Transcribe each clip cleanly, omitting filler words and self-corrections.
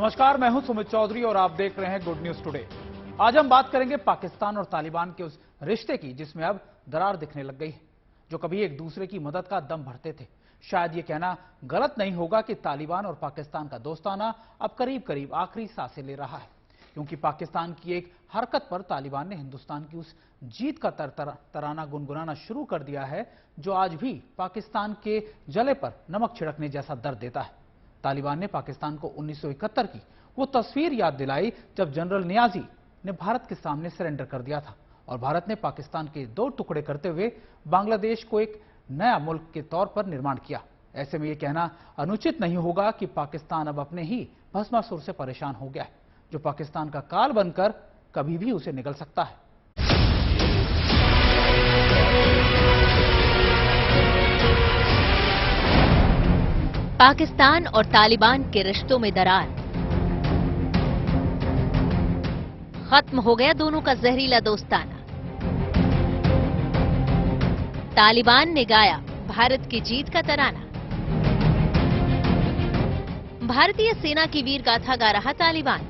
नमस्कार, मैं हूं सुमित चौधरी और आप देख रहे हैं गुड न्यूज टुडे। आज हम बात करेंगे पाकिस्तान और तालिबान के उस रिश्ते की जिसमें अब दरार दिखने लग गई है। जो कभी एक दूसरे की मदद का दम भरते थे, शायद ये कहना गलत नहीं होगा कि तालिबान और पाकिस्तान का दोस्ताना अब करीब करीब आखिरी सांसें ले रहा है, क्योंकि पाकिस्तान की एक हरकत पर तालिबान ने हिंदुस्तान की उस जीत का तराना गुनगुनाना शुरू कर दिया है जो आज भी पाकिस्तान के जले पर नमक छिड़कने जैसा दर्द देता है। तालिबान ने पाकिस्तान को 1971 की वो तस्वीर याद दिलाई जब जनरल नियाजी ने भारत के सामने सरेंडर कर दिया था और भारत ने पाकिस्तान के 2 टुकड़े करते हुए बांग्लादेश को एक नया मुल्क के तौर पर निर्माण किया। ऐसे में यह कहना अनुचित नहीं होगा कि पाकिस्तान अब अपने ही भस्मासुर से परेशान हो गया है, जो पाकिस्तान का काल बनकर कभी भी उसे निगल सकता है। पाकिस्तान और तालिबान के रिश्तों में दरार, खत्म हो गया दोनों का जहरीला दोस्ताना। तालिबान ने गाया भारत की जीत का तराना। भारतीय सेना की वीर गाथा गा रहा तालिबान।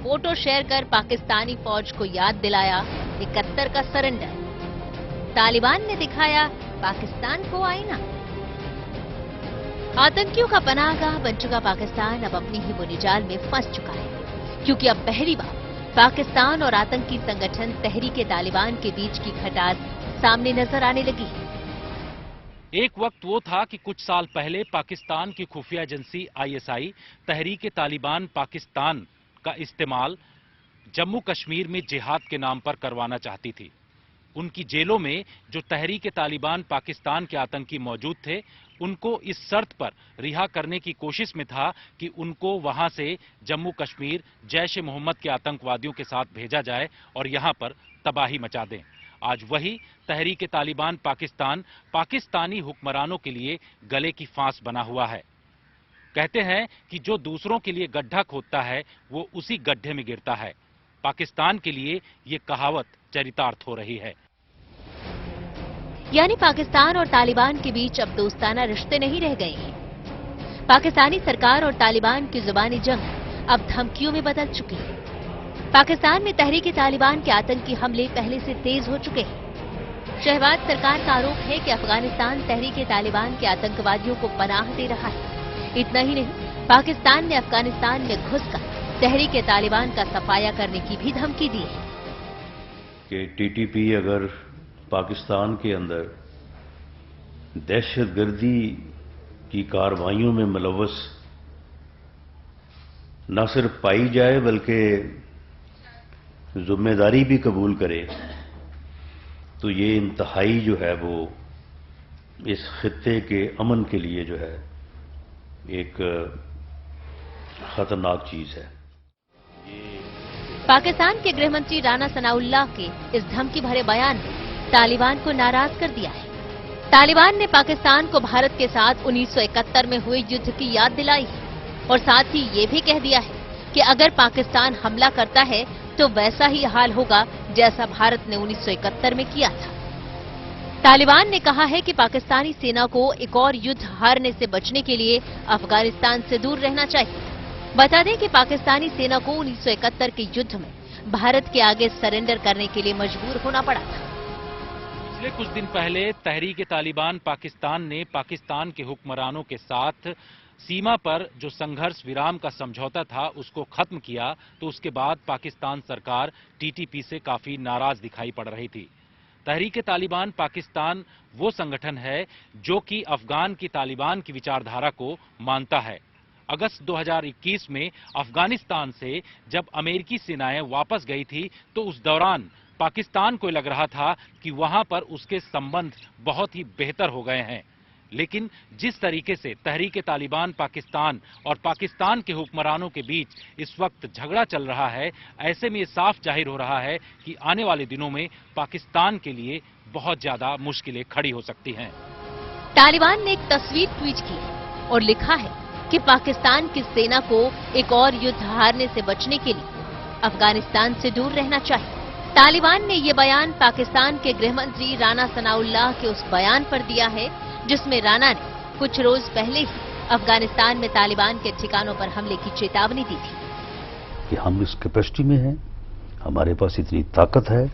फोटो शेयर कर पाकिस्तानी फौज को याद दिलाया 71 का सरेंडर। तालिबान ने दिखाया पाकिस्तान को आईना। आतंकियों का पनाहगाह बन चुका पाकिस्तान अब अपनी ही बुरी जाल में फंस चुका है, क्योंकि अब पहली बार पाकिस्तान और आतंकी संगठन तहरीके तालिबान के बीच की खटास सामने नजर आने लगी है। एक वक्त वो था कि कुछ साल पहले पाकिस्तान की खुफिया एजेंसी ISI तहरीके तालिबान पाकिस्तान का इस्तेमाल जम्मू कश्मीर में जिहाद के नाम पर करवाना चाहती थी। उनकी जेलों में जो तहरीके तालिबान पाकिस्तान के आतंकी मौजूद थे, उनको इस शर्त पर रिहा करने की कोशिश में था कि उनको वहां से जम्मू कश्मीर जैश-ए-मोहम्मद के आतंकवादियों के साथ भेजा जाए और यहां पर तबाही मचा दें। आज वही तहरीके तालिबान पाकिस्तान पाकिस्तानी हुक्मरानों के लिए गले की फांस बना हुआ है। कहते हैं कि जो दूसरों के लिए गड्ढा खोदता है वो उसी गड्ढे में गिरता है। पाकिस्तान के लिए ये कहावत चरितार्थ हो रही है। यानी पाकिस्तान और तालिबान के बीच अब दोस्ताना रिश्ते नहीं रह गए हैं। पाकिस्तानी सरकार और तालिबान की जुबानी जंग अब धमकियों में बदल चुकी है। पाकिस्तान में तहरीके तालिबान के आतंकी हमले पहले से तेज हो चुके हैं। शहबाज सरकार का आरोप है कि अफगानिस्तान तहरीके तालिबान के आतंकवादियों को पनाह दे रहा है। इतना ही नहीं, पाकिस्तान ने अफगानिस्तान में घुसकर तहरीके तालिबान का सफाया करने की भी धमकी दी है कि TTP अगर पाकिस्तान के अंदर दहशतगर्दी की कार्रवाइयों में मुलव्वस न सिर्फ पाई जाए बल्कि जिम्मेदारी भी कबूल करे, तो ये इंतहाई जो है वो इस खित्ते के अमन के लिए जो है एक खतरनाक चीज है। पाकिस्तान के गृहमंत्री राना सनाउल्लाह के इस धमकी भरे बयान ने तालिबान को नाराज कर दिया है। तालिबान ने पाकिस्तान को भारत के साथ 1971 में हुए युद्ध की याद दिलाई है और साथ ही ये भी कह दिया है कि अगर पाकिस्तान हमला करता है तो वैसा ही हाल होगा जैसा भारत ने 1971 में किया था। तालिबान ने कहा है कि पाकिस्तानी सेना को एक और युद्ध हारने से बचने के लिए अफगानिस्तान से दूर रहना चाहिए। बता दें कि पाकिस्तानी सेना को 1971 के युद्ध में भारत के आगे सरेंडर करने के लिए मजबूर होना पड़ा था। पिछले कुछ दिन पहले तहरीके तालिबान पाकिस्तान ने पाकिस्तान के हुक्मरानों के साथ सीमा पर जो संघर्ष विराम का समझौता था उसको खत्म किया, तो उसके बाद पाकिस्तान सरकार TTP से काफी नाराज दिखाई पड़ रही थी। तहरीके तालिबान पाकिस्तान वो संगठन है जो कि अफगान की तालिबान की विचारधारा को मानता है। अगस्त 2021 में अफगानिस्तान से जब अमेरिकी सेनाएं वापस गई थी तो उस दौरान पाकिस्तान को लग रहा था कि वहां पर उसके संबंध बहुत ही बेहतर हो गए हैं, लेकिन जिस तरीके से तहरीके तालिबान पाकिस्तान और पाकिस्तान के हुक्मरानों के बीच इस वक्त झगड़ा चल रहा है, ऐसे में ये साफ जाहिर हो रहा है कि आने वाले दिनों में पाकिस्तान के लिए बहुत ज्यादा मुश्किलें खड़ी हो सकती हैं। तालिबान ने एक तस्वीर ट्वीट की और लिखा है कि पाकिस्तान की सेना को एक और युद्ध हारने से बचने के लिए अफगानिस्तान से दूर रहना चाहिए। तालिबान ने ये बयान पाकिस्तान के गृहमंत्री राना सनाउल्लाह के उस बयान पर दिया है जिसमें राना ने कुछ रोज पहले ही अफगानिस्तान में तालिबान के ठिकानों पर हमले की चेतावनी दी थी कि हम इस कैपेसिटी में हैं, हमारे पास इतनी ताकत है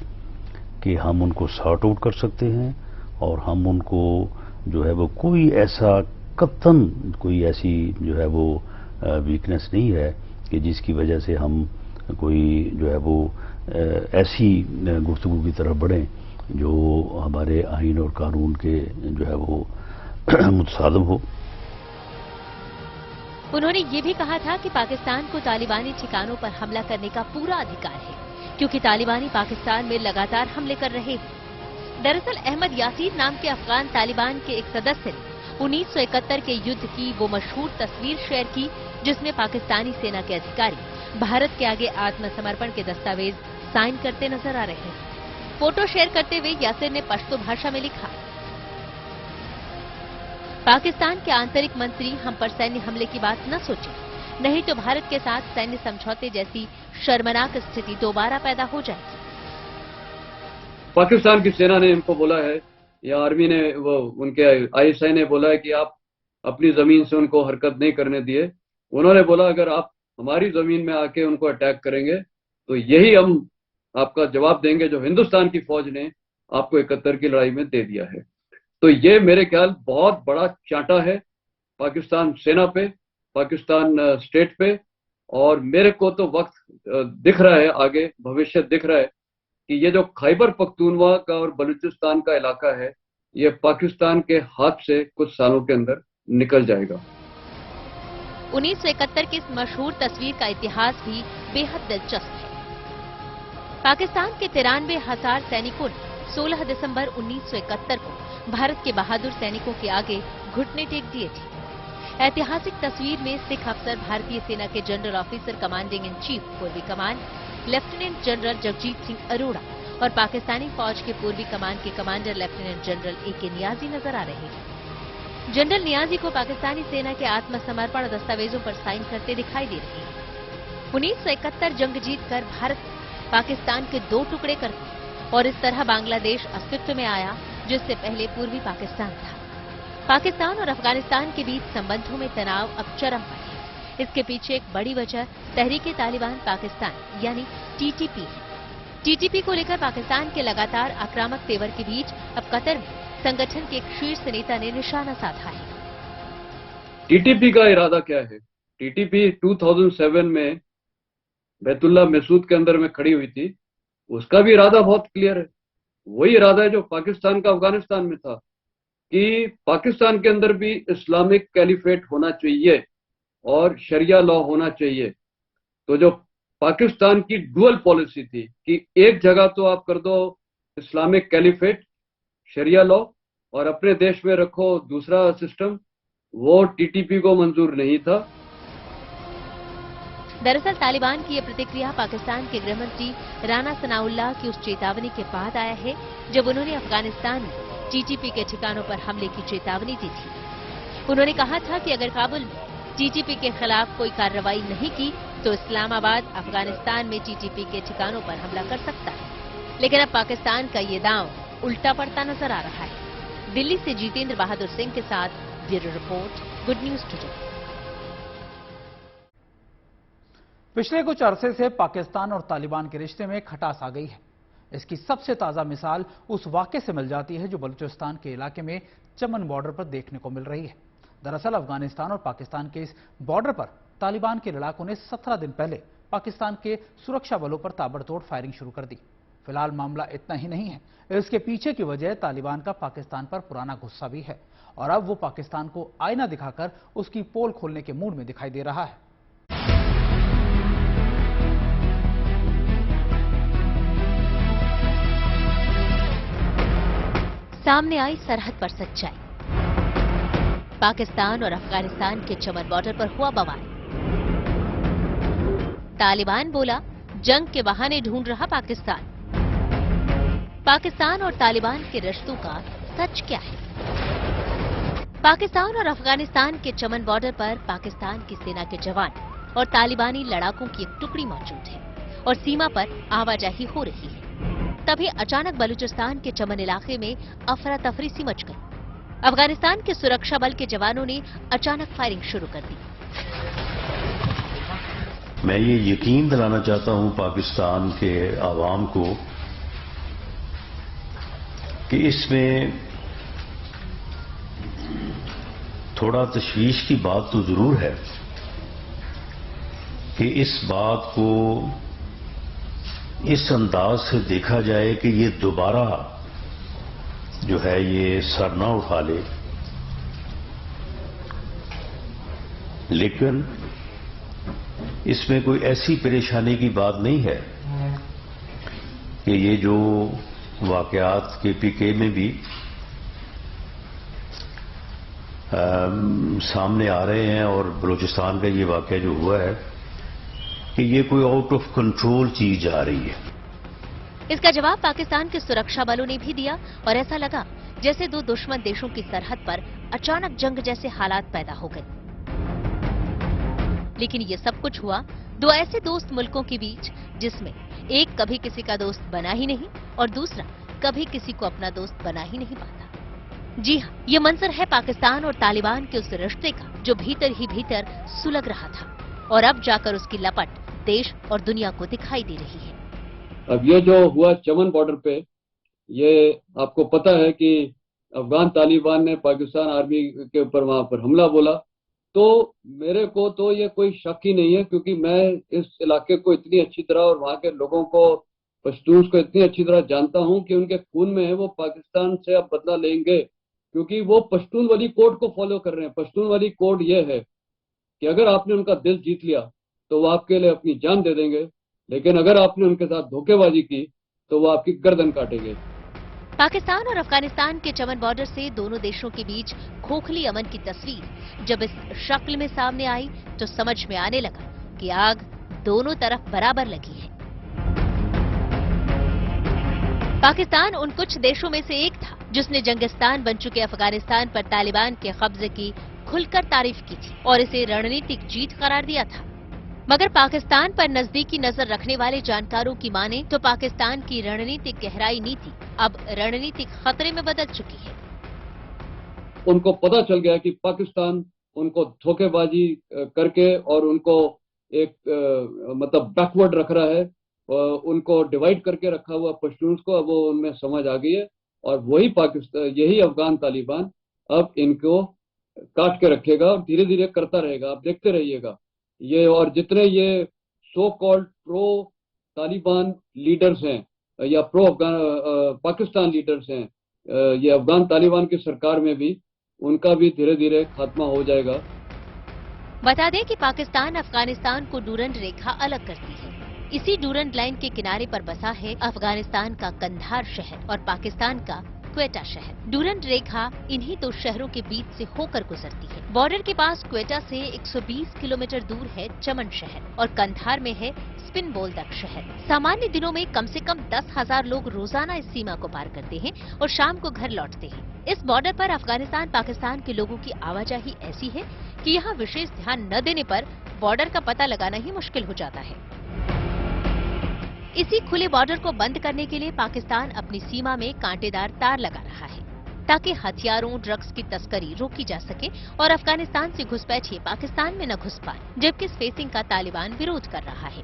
कि हम उनको सॉर्ट आउट कर सकते हैं और हम उनको जो है वो कोई ऐसा कतन कोई ऐसी जो है वो वीकनेस नहीं है कि जिसकी वजह से हम कोई जो है वो ऐसी गुफ्तगू की तरफ बढ़ें जो हमारे आईन और कानून के जो है वो मुतसादम हो। उन्होंने ये भी कहा था कि पाकिस्तान को तालिबानी ठिकानों पर हमला करने का पूरा अधिकार है, क्योंकि तालिबानी पाकिस्तान में लगातार हमले कर रहे हैं। दरअसल अहमद यासीर नाम के अफगान तालिबान के एक सदस्य ने 1971 के युद्ध की वो मशहूर तस्वीर शेयर की जिसमें पाकिस्तानी सेना के अधिकारी भारत के आगे आत्मसमर्पण के दस्तावेज साइन करते नजर आ रहे हैं। फोटो शेयर करते हुए यासिर ने पश्तो भाषा में लिखा, पाकिस्तान के आंतरिक मंत्री हम पर सैन्य हमले की बात न सोचें, नहीं तो भारत के साथ सैन्य समझौते जैसी शर्मनाक स्थिति दोबारा पैदा हो जाएगी। पाकिस्तान की सेना ने इनको बोला है या आर्मी ने वो उनके आईएसआई ने बोला है कि आप अपनी जमीन से उनको हरकत नहीं करने दिए। उन्होंने बोला अगर आप हमारी जमीन में आके उनको अटैक करेंगे तो यही हम आपका जवाब देंगे जो हिंदुस्तान की फौज ने आपको 71 की लड़ाई में दे दिया है। तो ये मेरे ख्याल बहुत बड़ा चांटा है पाकिस्तान सेना पे, पाकिस्तान स्टेट पे। और मेरे को तो वक्त दिख रहा है, आगे भविष्य दिख रहा है कि ये जो खैबर पख्तूनवा का और बलूचिस्तान का इलाका है ये पाकिस्तान के हाथ से कुछ सालों के अंदर निकल जाएगा। 1971 की इस मशहूर तस्वीर का इतिहास भी बेहद दिलचस्प है। पाकिस्तान के 93,000 सैनिकों ने 16 दिसंबर 1971 को भारत के बहादुर सैनिकों के आगे घुटने टेक दिए थे। ऐतिहासिक तस्वीर में सिख अफसर भारतीय सेना के general officer commanding in chief पूर्वी कमान लेफ्टिनेंट जनरल जगजीत सिंह अरोड़ा और पाकिस्तानी फौज के पूर्वी कमान के commander lieutenant general A K. Niazi नजर आ रहे हैं। जनरल नियाजी को पाकिस्तानी सेना के आत्मसमर्पण दस्तावेजों पर साइन करते दिखाई दे रहे हैं। 1971 जंग जीतकर भारत ने पाकिस्तान के 2 टुकड़े कर दिए और इस तरह बांग्लादेश अस्तित्व में आया जिससे पहले पूर्वी पाकिस्तान था। पाकिस्तान और अफगानिस्तान के बीच संबंधों में तनाव अब चरम पर है। इसके पीछे एक बड़ी वजह तहरीके तालिबान पाकिस्तान यानी टीटीपी है। टीटीपी को लेकर पाकिस्तान के लगातार आक्रामक तेवर के बीच अब कतर में संगठन के एक शीर्ष नेता ने निशाना साधा है। टीटीपी का इरादा क्या है? टीटीपी 2007 में बैतुल्ला मसूद के अंदर में खड़ी हुई थी, उसका भी इरादा बहुत क्लियर है। वही इरादा है जो पाकिस्तान का अफगानिस्तान में था कि पाकिस्तान के अंदर भी इस्लामिक कैलिफेट होना चाहिए और शरिया लॉ होना चाहिए। तो जो पाकिस्तान की डुअल पॉलिसी थी कि एक जगह तो आप कर दो इस्लामिक कैलिफेट शरिया लॉ और अपने देश में रखो दूसरा सिस्टम, वो टीटीपी को मंजूर नहीं था। दरअसल तालिबान की यह प्रतिक्रिया पाकिस्तान के गृहमंत्री राना सनाउल्लाह की उस चेतावनी के बाद आया है जब उन्होंने अफगानिस्तान में टीटीपी के ठिकानों पर हमले की चेतावनी दी थी। उन्होंने कहा था कि अगर काबुल में टीटीपी के खिलाफ कोई कार्रवाई नहीं की तो इस्लामाबाद अफगानिस्तान में टीटीपी के ठिकानों पर हमला कर सकता है। लेकिन अब पाकिस्तान का ये दांव उल्टा पड़ता नजर आ रहा है। दिल्ली से जितेंद्र बहादुर सिंह के साथ bureau report, good news today. पिछले कुछ अरसे से पाकिस्तान और तालिबान के रिश्ते में खटास आ गई है। इसकी सबसे ताजा मिसाल उस वाकये से मिल जाती है जो बलूचिस्तान के इलाके में चमन बॉर्डर पर देखने को मिल रही है। दरअसल अफगानिस्तान और पाकिस्तान के इस बॉर्डर पर तालिबान के लड़ाकों ने 17 दिन पहले पाकिस्तान के सुरक्षा बलों पर ताबड़तोड़ फायरिंग शुरू कर दी। फिलहाल मामला इतना ही नहीं है, इसके पीछे की वजह तालिबान का पाकिस्तान पर पुराना गुस्सा भी है और अब वो पाकिस्तान को आईना दिखाकर उसकी पोल खोलने के मूड में दिखाई दे रहा है। सामने आई सरहद पर सच्चाई। पाकिस्तान और अफगानिस्तान के चमन बॉर्डर पर हुआ बवाल। तालिबान बोला जंग के बहाने ढूंढ रहा पाकिस्तान। पाकिस्तान और तालिबान के रिश्तों का सच क्या है? पाकिस्तान और अफगानिस्तान के चमन बॉर्डर पर पाकिस्तान की सेना के जवान और तालिबानी लड़ाकों की एक टुकड़ी मौजूद है और सीमा पर आवाजाही हो रही है। तभी अचानक बलूचिस्तान के चमन इलाके में अफरा तफरी सी मच गई। अफगानिस्तान के सुरक्षा बल के जवानों ने अचानक फायरिंग शुरू कर दी। मैं ये यकीन दिलाना चाहता हूं पाकिस्तान के आवाम को कि इसमें थोड़ा तशवीश की बात तो जरूर है कि इस बात को इस अंदाज से देखा जाए कि ये दोबारा जो है ये सर ना उठा ले, लेकिन इसमें कोई ऐसी परेशानी की बात नहीं है कि ये जो वाकयात KPK में भी सामने आ रहे हैं और बलूचिस्तान का ये वाकया जो हुआ है कि ये कोई आउट ऑफ कंट्रोल चीज आ रही है। इसका जवाब पाकिस्तान के सुरक्षा बलों ने भी दिया और ऐसा लगा जैसे दो दुश्मन देशों की सरहद पर अचानक जंग जैसे हालात पैदा हो गए। लेकिन ये सब कुछ हुआ दो ऐसे दोस्त मुल्कों के बीच जिसमें एक कभी किसी का दोस्त बना ही नहीं और दूसरा कभी किसी को अपना दोस्त बना ही नहीं पाता। जी हाँ, ये मंजर है पाकिस्तान और तालिबान के उस रिश्ते का जो भीतर ही भीतर सुलग रहा था और अब जाकर उसकी लपट देश और दुनिया को दिखाई दे रही है। अब ये जो हुआ चमन बॉर्डर पे, ये आपको पता है कि अफगान तालिबान ने पाकिस्तान आर्मी के ऊपर वहां पर हमला बोला, तो मेरे को तो ये कोई शक ही नहीं है क्योंकि मैं इस इलाके को इतनी अच्छी तरह और वहां के लोगों को, पश्तून को इतनी अच्छी तरह जानता हूं कि उनके खून में है। वो पाकिस्तान से अब बदला लेंगे क्योंकि वो पश्तून वाली कोड को फॉलो कर रहे हैं। पश्तून वाली कोड ये है कि अगर आपने उनका दिल जीत लिया तो वो आपके लिए अपनी जान दे देंगे, लेकिन अगर आपने उनके साथ धोखेबाजी की तो वो आपकी गर्दन काटेंगे। पाकिस्तान और अफगानिस्तान के चमन बॉर्डर से दोनों देशों के बीच खोखली अमन की तस्वीर जब इस शक्ल में सामने आई तो समझ में आने लगा कि आग दोनों तरफ बराबर लगी है। पाकिस्तान उन कुछ देशों में से एक था जिसने जंगिस्तान बन चुके अफगानिस्तान पर तालिबान के कब्जे की खुलकर तारीफ की थी और इसे रणनीतिक जीत करार दिया था। मगर पाकिस्तान पर नजदीकी नजर रखने वाले जानकारों की माने तो पाकिस्तान की रणनीतिक गहराई नीति अब रणनीतिक खतरे में बदल चुकी है। उनको पता चल गया कि पाकिस्तान उनको धोखेबाजी करके और उनको एक मतलब बैकवर्ड रख रहा है, उनको डिवाइड करके रखा हुआ पश्तून्स को, अब वो उनमें समझ आ गई है और वही पाकिस्तान, यही अफगान तालिबान अब इनको काट के रखेगा और धीरे धीरे करता रहेगा। आप देखते रहिएगा ये, और जितने ये so called pro Taliban leaders हैं या प्रो अफगान पाकिस्तान लीडर्स हैं, ये अफगान तालिबान की सरकार में भी उनका भी धीरे धीरे खात्मा हो जाएगा। बता दें कि पाकिस्तान अफगानिस्तान को डूरंड रेखा अलग करती है। इसी डूरंड लाइन के किनारे पर बसा है अफगानिस्तान का कंधार शहर और पाकिस्तान का क्वेटा शहर। डूरंड रेखा इन्हीं दो शहरों के बीच से होकर गुजरती है। बॉर्डर के पास क्वेटा से 120 किलोमीटर दूर है चमन शहर और कंधार में है स्पिन बोल्दक शहर। सामान्य दिनों में कम से कम 10,000 लोग रोजाना इस सीमा को पार करते हैं और शाम को घर लौटते हैं। इस बॉर्डर पर अफगानिस्तान पाकिस्तान के लोगों की आवाजाही ऐसी है कि यहाँ विशेष ध्यान न देने पर बॉर्डर का पता लगाना ही मुश्किल हो जाता है। इसी खुले बॉर्डर को बंद करने के लिए पाकिस्तान अपनी सीमा में कांटेदार तार लगा रहा है ताकि हथियारों, ड्रग्स की तस्करी रोकी जा सके और अफगानिस्तान से घुसपैठिए पाकिस्तान में न घुस पाए, जबकि स्पेसिंग का तालिबान विरोध कर रहा है।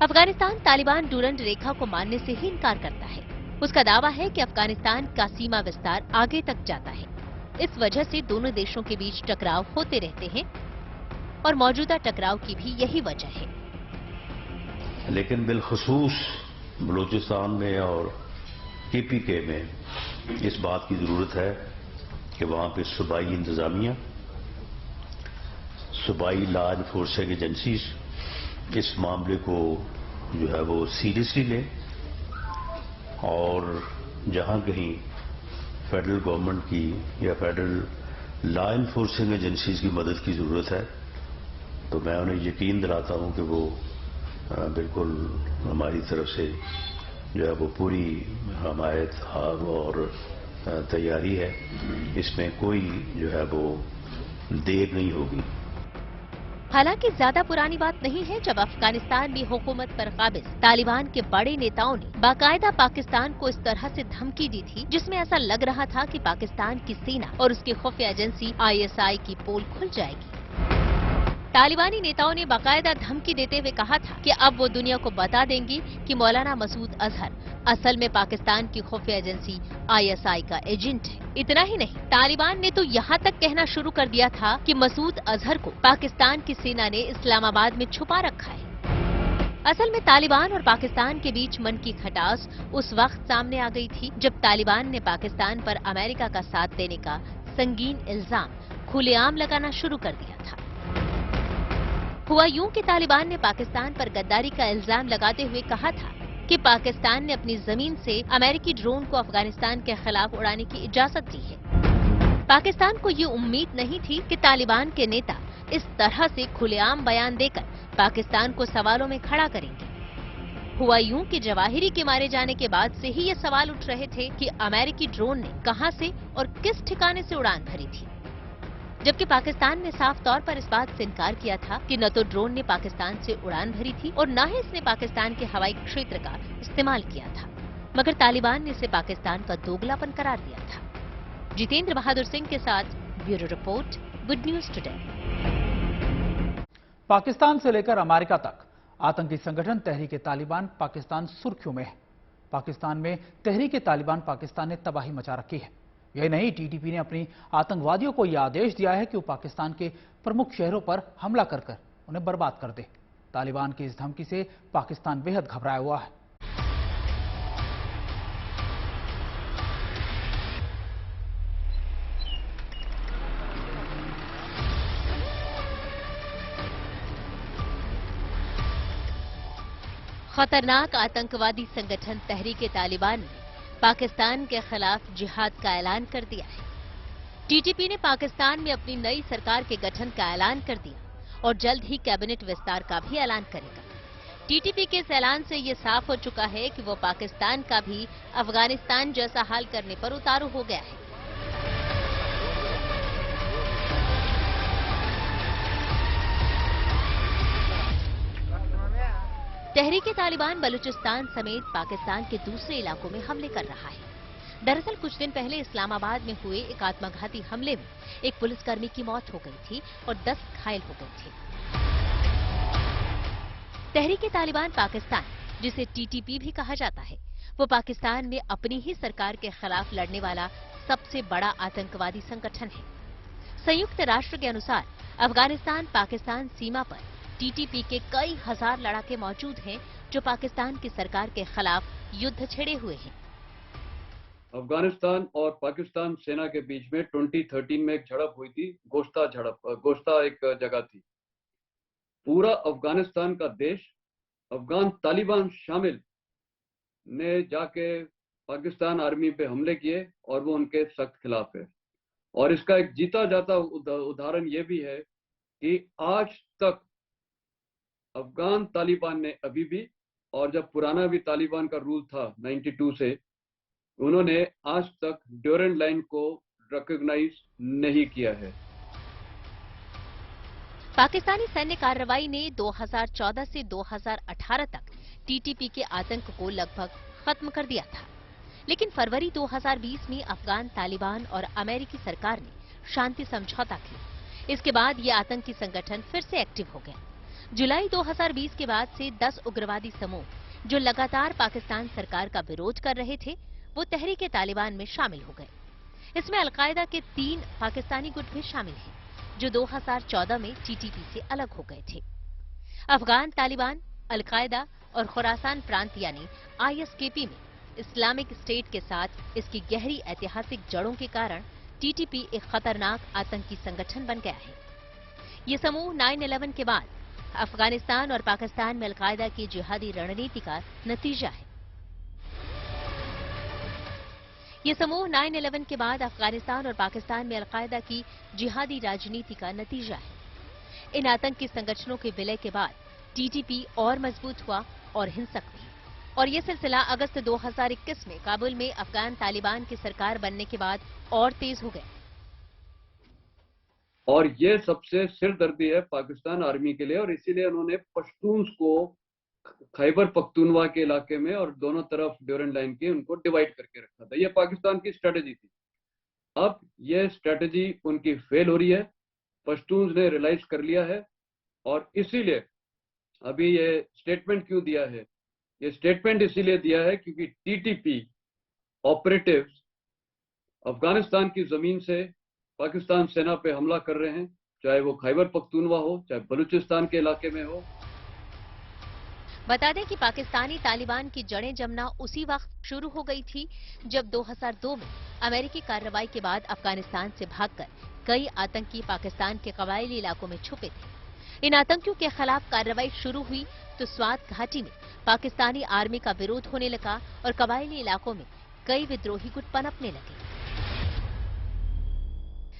अफगानिस्तान तालिबान डूरंड रेखा को मानने से ही इनकार करता है। उसका दावा है कि अफगानिस्तान का सीमा विस्तार आगे तक जाता है। इस वजह से दोनों देशों के बीच टकराव होते रहते हैं और मौजूदा टकराव की भी यही वजह है। लेकिन बिलखसूस बलूचिस्तान में और KPK में इस बात की जरूरत है कि वहां पे सूबाई इंतजामिया, सूबाई लॉ एनफोर्सिंग एजेंसीज इस मामले को जो है वो सीरियसली लें और जहां कहीं फेडरल गवर्नमेंट की या फेडरल लॉ एनफोर्सिंग एजेंसीज की मदद की जरूरत है तो मैं उन्हें यकीन दिलाता हूं कि वो बिल्कुल हमारी तरफ से जो है वो पूरी हमायत और तैयारी है। इसमें कोई जो है वो देर नहीं होगी। हालांकि ज्यादा पुरानी बात नहीं है जब अफगानिस्तान में हुकूमत पर काबिज तालिबान के बड़े नेताओं ने बाकायदा पाकिस्तान को इस तरह से धमकी दी थी, जिसमें ऐसा लग रहा था कि पाकिस्तान की सेना और उसकी खुफिया एजेंसी ISI की पोल खुल जाएगी। तालिबानी नेताओं ने बाकायदा धमकी देते हुए कहा था कि अब वो दुनिया को बता देंगी कि मौलाना मसूद अजहर असल में पाकिस्तान की खुफिया एजेंसी ISI का एजेंट है। इतना ही नहीं, तालिबान ने तो यहाँ तक कहना शुरू कर दिया था कि मसूद अजहर को पाकिस्तान की सेना ने इस्लामाबाद में छुपा रखा है। असल में तालिबान और पाकिस्तान के बीच मन की खटास उस वक्त सामने आ गई थी जब तालिबान ने पाकिस्तान पर अमेरिका का साथ देने का संगीन इल्जाम खुलेआम लगाना शुरू कर दिया था। हुआ यूं कि तालिबान ने पाकिस्तान पर गद्दारी का इल्जाम लगाते हुए कहा था कि पाकिस्तान ने अपनी जमीन से अमेरिकी ड्रोन को अफगानिस्तान के खिलाफ उड़ाने की इजाजत दी है। पाकिस्तान को ये उम्मीद नहीं थी कि तालिबान के नेता इस तरह से खुलेआम बयान देकर पाकिस्तान को सवालों में खड़ा करेंगे। हुआ यूं कि जवाहिरी के मारे जाने के बाद से ही ये सवाल उठ रहे थे कि अमेरिकी ड्रोन ने कहां से और किस ठिकाने से उड़ान भरी थी, जबकि पाकिस्तान ने साफ तौर पर इस बात से इनकार किया था कि न तो ड्रोन ने पाकिस्तान से उड़ान भरी थी और न ही इसने पाकिस्तान के हवाई क्षेत्र का इस्तेमाल किया था, मगर तालिबान ने इसे पाकिस्तान का दोगलापन करार दिया था। जितेंद्र बहादुर सिंह के साथ bureau report, good news today. Pakistan से लेकर अमेरिका तक आतंकी संगठन तहरीक तालिबान पाकिस्तान सुर्खियों में है। पाकिस्तान में तहरीक तालिबान पाकिस्तान ने तबाही मचा रखी है। यही नहीं, TTP ने अपनी आतंकवादियों को यह आदेश दिया है कि वो पाकिस्तान के प्रमुख शहरों पर हमला कर उन्हें बर्बाद कर दे। तालिबान की इस धमकी से पाकिस्तान बेहद घबराया हुआ है। खतरनाक आतंकवादी संगठन तहरीक तालिबान ने पाकिस्तान के खिलाफ जिहाद का ऐलान कर दिया है। TTP ने पाकिस्तान में अपनी नई सरकार के गठन का ऐलान कर दिया और जल्द ही कैबिनेट विस्तार का भी ऐलान करेगा। TTP के इस ऐलान से ये साफ हो चुका है कि वो पाकिस्तान का भी अफगानिस्तान जैसा हाल करने पर उतारू हो गया है। तहरीक तालिबान बलूचिस्तान समेत पाकिस्तान के दूसरे इलाकों में हमले कर रहा है। दरअसल कुछ दिन पहले इस्लामाबाद में हुए एक आत्मघाती हमले में एक पुलिसकर्मी की मौत हो गई थी और 10 घायल हो गए थे। तहरीक तालिबान पाकिस्तान, जिसे TTP भी कहा जाता है, वो पाकिस्तान में अपनी ही सरकार के खिलाफ लड़ने वाला सबसे बड़ा आतंकवादी संगठन है। संयुक्त राष्ट्र के अनुसार अफगानिस्तान पाकिस्तान सीमा पर TTP के कई हजार लड़ाके मौजूद हैं जो पाकिस्तान की सरकार के खिलाफ युद्ध छेड़े हुए हैं। अफगानिस्तान और पाकिस्तान सेना के बीच में 2013 में एक झड़प हुई थी, गोश्ता एक जगह थी। पूरा अफगानिस्तान का देश, अफगान तालिबान शामिल, ने जाके पाकिस्तान आर्मी पे हमले किए और वो उनके सख्त खिलाफ है। और इसका एक जीता जाता उदाहरण ये भी है कि आज तक अफगान तालिबान ने अभी भी, और जब पुराना भी तालिबान का रूल था 92 से, उन्होंने आज तक ड्यूरेंट लाइन को रिकॉग्नाइज नहीं किया है। पाकिस्तानी सैन्य कार्रवाई ने 2014 से 2018 तक TTP के आतंक को लगभग खत्म कर दिया था, लेकिन फरवरी 2020 में अफगान तालिबान और अमेरिकी सरकार ने शांति समझौता किया। इसके बाद ये आतंकी संगठन फिर से एक्टिव हो गया। जुलाई 2020 के बाद से 10 उग्रवादी समूह जो लगातार पाकिस्तान सरकार का विरोध कर रहे थे, वो तहरीक तालिबान में शामिल हो गए। इसमें अलकायदा के 3 पाकिस्तानी गुट भी शामिल हैं, जो 2014 में TTP से अलग हो गए थे। अफगान तालिबान, अलकायदा और खुरासान प्रांत यानी ISKP में इस्लामिक स्टेट के साथ इसकी गहरी ऐतिहासिक जड़ों के कारण TTP एक खतरनाक आतंकी संगठन बन गया है। ये समूह 9/11 के बाद अफगानिस्तान और पाकिस्तान में अलकायदा की जिहादी रणनीति का नतीजा है। ये समूह 9/11 के बाद अफगानिस्तान और पाकिस्तान में अलकायदा की जिहादी राजनीति का नतीजा है। इन आतंकी संगठनों के विलय के बाद TTP और मजबूत हुआ और हिंसक भी, और ये सिलसिला अगस्त 2021 में काबुल में अफगान तालिबान की सरकार बनने के बाद और तेज हो गया। और ये सबसे सिरदर्दी है पाकिस्तान आर्मी के लिए, और इसीलिए उन्होंने पश्तून्स को खैबर पख्तूनवा के इलाके में और दोनों तरफ ड्यूरेंट लाइन की उनको डिवाइड करके रखा था। ये पाकिस्तान की स्ट्रेटेजी थी। अब ये स्ट्रेटेजी उनकी फेल हो रही है, पश्तून्स ने रियलाइज कर लिया है, और इसीलिए अभी ये स्टेटमेंट क्यों दिया है? ये स्टेटमेंट इसीलिए दिया है क्योंकि टीटीपी ऑपरेटिव्स अफगानिस्तान की जमीन से पाकिस्तान सेना पे हमला कर रहे हैं, चाहे वो खैबर पख्तूनवा हो, चाहे बलूचिस्तान के इलाके में हो। बता दें कि पाकिस्तानी तालिबान की जड़ें जमना उसी वक्त शुरू हो गई थी जब 2002 में अमेरिकी कार्रवाई के बाद अफगानिस्तान से भागकर कई आतंकी पाकिस्तान के कबायली इलाकों में छुपे थे। इन आतंकियों के खिलाफ कार्रवाई शुरू हुई तो स्वात घाटी में पाकिस्तानी आर्मी का विरोध होने लगा और कबायली इलाकों में कई विद्रोही गुट पनपने लगे।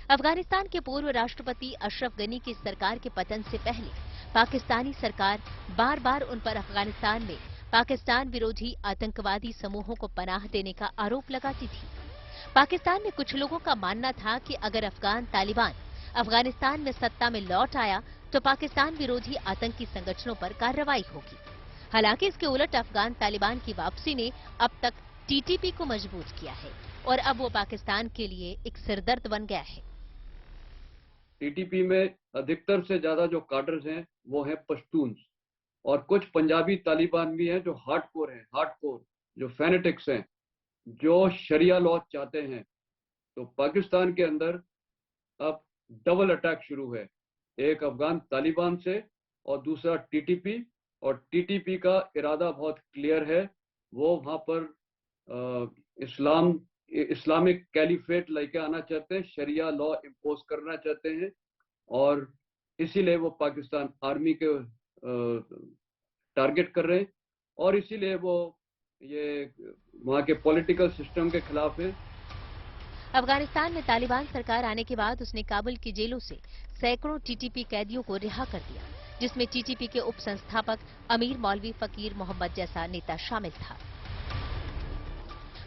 अफगानिस्तान के पूर्व राष्ट्रपति अशरफ गनी की सरकार के पतन से पहले पाकिस्तानी सरकार बार बार उन पर अफगानिस्तान में पाकिस्तान विरोधी आतंकवादी समूहों को पनाह देने का आरोप लगाती थी। पाकिस्तान में कुछ लोगों का मानना था कि अगर अफगान तालिबान अफगानिस्तान में सत्ता में लौट आया तो पाकिस्तान विरोधी आतंकी संगठनों पर कार्रवाई होगी। हालांकि इसके उलट अफगान तालिबान की वापसी ने अब तक टीटीपी को मजबूत किया है और अब वो पाकिस्तान के लिए एक सिरदर्द बन गया है। टीटीपी में अधिकतर से ज्यादा जो काडर्स हैं वो हैं पश्तून्स, और कुछ पंजाबी तालिबान भी हैं जो हार्डकोर हैं, हार्डकोर जो फैनेटिक्स हैं, जो शरिया लॉ चाहते हैं। तो पाकिस्तान के अंदर अब डबल अटैक शुरू है, एक अफगान तालिबान से और दूसरा टीटीपी। और टीटीपी का इरादा बहुत क्लियर है, वो वहां पर इस्लामिक कैलिफेट लेके आना चाहते हैं, शरिया लॉ इम्पोज करना चाहते हैं, और इसीलिए वो पाकिस्तान आर्मी के टारगेट कर रहे हैं, और इसीलिए वो ये वहाँ के पॉलिटिकल सिस्टम के खिलाफ है। अफगानिस्तान में तालिबान सरकार आने के बाद उसने काबुल की जेलों से सैकड़ों टीटीपी कैदियों को रिहा कर दिया, जिसमें टीटीपी के उप संस्थापक अमीर मौलवी फकीर मोहम्मद जैसा नेता शामिल था।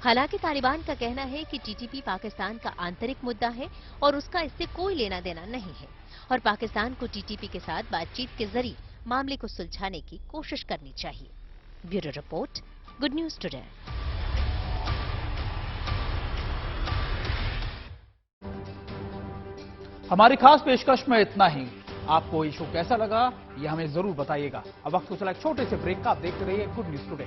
हालांकि तालिबान का कहना है कि टीटीपी पाकिस्तान का आंतरिक मुद्दा है और उसका इससे कोई लेना देना नहीं है, और पाकिस्तान को टीटीपी के साथ बातचीत के जरिए मामले को सुलझाने की कोशिश करनी चाहिए। Bureau report, good news today. हमारी खास पेशकश में इतना ही। आपको ये शो कैसा लगा ये हमें जरूर बताइएगा। अब वक्त को चला एक छोटे से ब्रेक का। आप देखते रहिए गुड न्यूज टुडे।